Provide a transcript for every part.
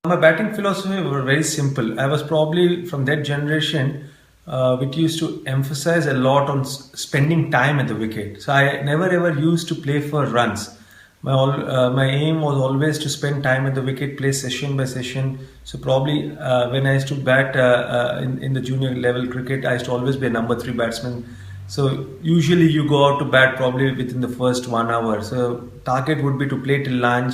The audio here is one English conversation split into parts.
My batting philosophy were very simple. I was probably from that generation which used to emphasize a lot on spending time at the wicket. So I never ever used to play for runs. My aim was always to spend time at the wicket, play session by session. So probably when I used to bat in the junior level cricket, I used to always be a number 3 batsman. So usually you go out to bat probably within the first 1 hour. So target would be to play till lunch,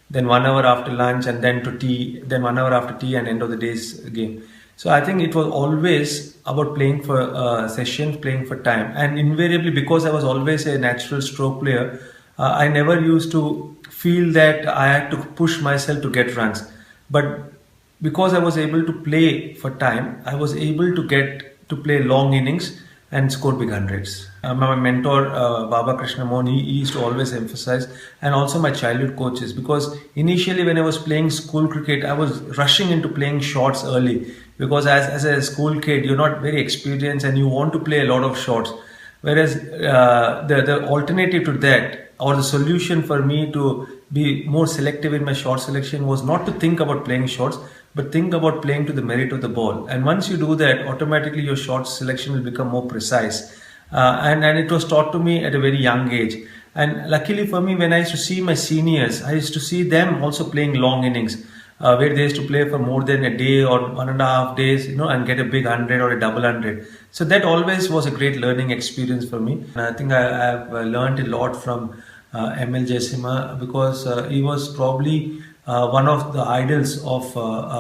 then 1 hour after lunch, and then to tea, then 1 hour after tea, and end of the day's game. So I think it was always about playing for sessions, playing for time, and invariably because I was always a natural stroke player, I never used to feel that I had to push myself to get runs. But because I was able to play for time, I was able to get to play long innings and score big hundreds. My mentor, Baba Krishnamon, he used to always emphasize, and also my childhood coaches, because initially when I was playing school cricket, I was rushing into playing shots early, because as a school kid, you're not very experienced and you want to play a lot of shots. Whereas the alternative to that, or the solution for me to be more selective in my shot selection, was not to think about playing shots, but think about playing to the merit of the ball. And once you do that, automatically your shot selection will become more precise. And it was taught to me at a very young age. And luckily for me, when I used to see my seniors, I used to see them also playing long innings, where they used to play for more than a day or 1.5 days, and get a big 100 or a double 100. So that always was a great learning experience for me. And I think I have learned a lot from ML Jayasinghe, because he was probably one of the idols of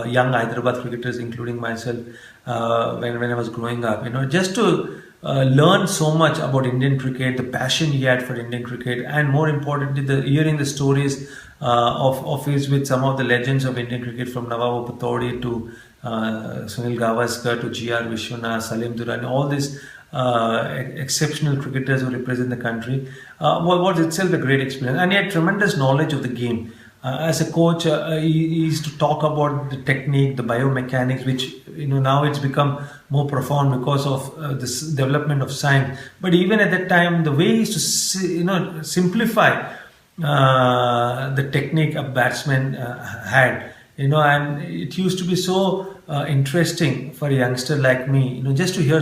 young Hyderabad cricketers, including myself, when I was growing up. Just to learn so much about Indian cricket, the passion he had for Indian cricket, and more importantly, hearing the stories of his with some of the legends of Indian cricket, from Nawab Patodi to Sunil Gavaskar to G.R. Vishwanath, Salim Durrani, all these exceptional cricketers who represent the country, was itself a great experience. And he had tremendous knowledge of the game. As a coach, he used to talk about the technique, the biomechanics, which now it's become more profound because of this development of science. But even at that time, the way he used to simplify the technique a batsman had, and it used to be so interesting for a youngster like me, just to hear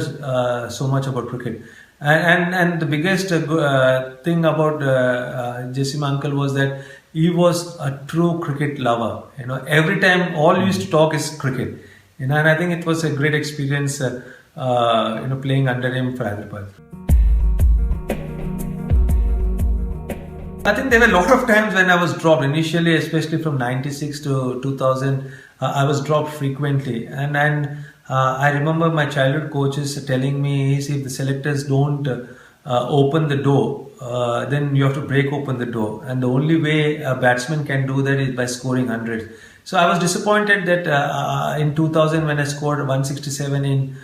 so much about cricket. And the biggest thing about Jayasinghe uncle was that he was a true cricket lover. Every time all he used to talk is cricket. And I think it was a great experience, playing under him for Hyderabad. I think there were a lot of times when I was dropped. Initially, especially from 96 to 2000, I was dropped frequently. And I remember my childhood coaches telling me, if the selectors don't open the door, then you have to break open the door. And the only way a batsman can do that is by scoring hundreds. So I was disappointed that in 2000, when I scored 167 in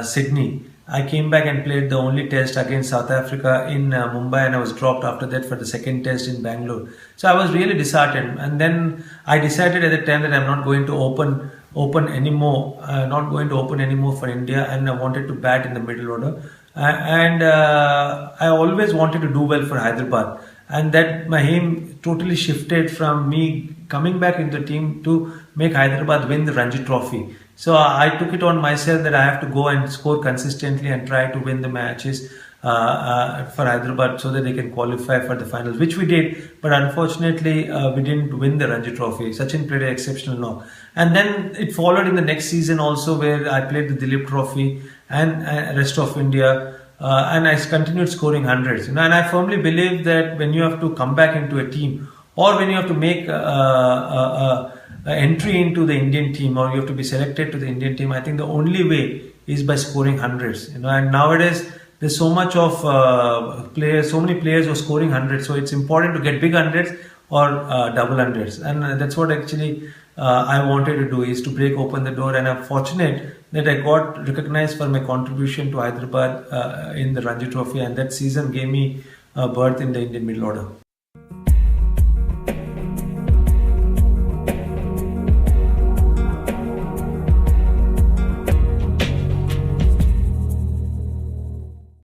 Sydney, I came back and played the only test against South Africa in Mumbai, and I was dropped after that for the second test in Bangalore. So I was really disheartened, and then I decided at the time that I'm not going to open anymore, for India, and I wanted to bat in the middle order. I always wanted to do well for Hyderabad, and that my aim totally shifted from me coming back into the team to make Hyderabad win the Ranji Trophy. So I took it on myself that I have to go and score consistently and try to win the matches for Hyderabad, so that they can qualify for the finals, which we did. But unfortunately, we didn't win the Ranji Trophy. Sachin played an exceptional knock. And then it followed in the next season also, where I played the Dilip Trophy and rest of India. And I continued scoring hundreds. And I firmly believe that when you have to come back into a team, or when you have to make entry into the Indian team, or you have to be selected to the Indian team, I think the only way is by scoring hundreds. And nowadays there's so much of so many players who are scoring hundreds. So it's important to get big hundreds or double hundreds, and that's what actually I wanted to do, is to break open the door. And I'm fortunate that I got recognized for my contribution to Hyderabad in the Ranji Trophy, and that season gave me a berth in the Indian middle order.